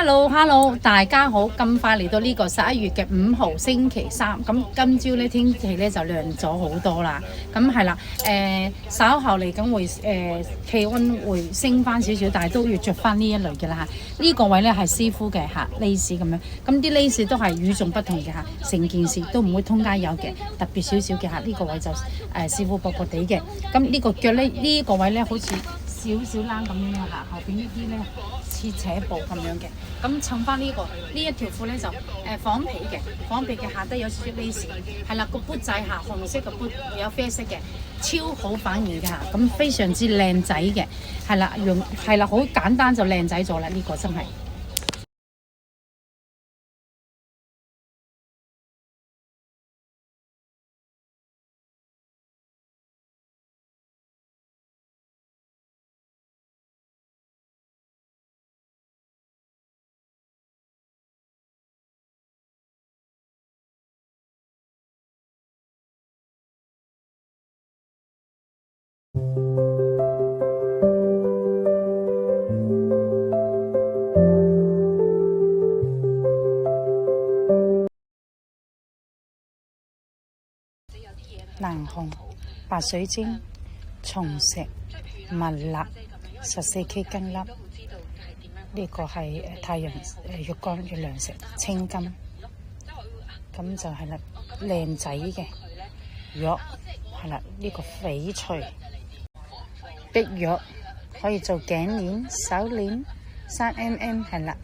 Hello，大家好！咁快嚟到呢個11月嘅5號星期三，咁今朝咧天氣咧就涼咗好多啦。咁係啦，稍後嚟緊會氣温會升翻少少，但係都要着翻呢一類嘅啦嚇。呢個位咧係師傅嘅嚇 lace 咁樣，咁啲 lace 都係與眾不同嘅嚇，成件事都唔會通街有嘅，特別少少嘅嚇。呢個位就師傅薄薄地嘅，咁呢個腳咧呢個位咧好似少少冷咁樣嚇，後邊呢啲咧似扯布咁樣嘅，咁襯翻呢一條褲咧就仿皮嘅下低有少少 lace， 係啦個杯仔下紅色嘅杯有啡色嘅，超好反應嘅嚇，咁非常之靚仔嘅，係啦好簡單就靚仔咗啦，呢個真係。南紅、白水晶、松石、蜜蠟14K 金粒，呢個係太陽月光月亮石青金，咁就係啦，靚仔嘅玉係啦，呢個翡翠碧玉可以做頸鏈、手鏈3mm係啦。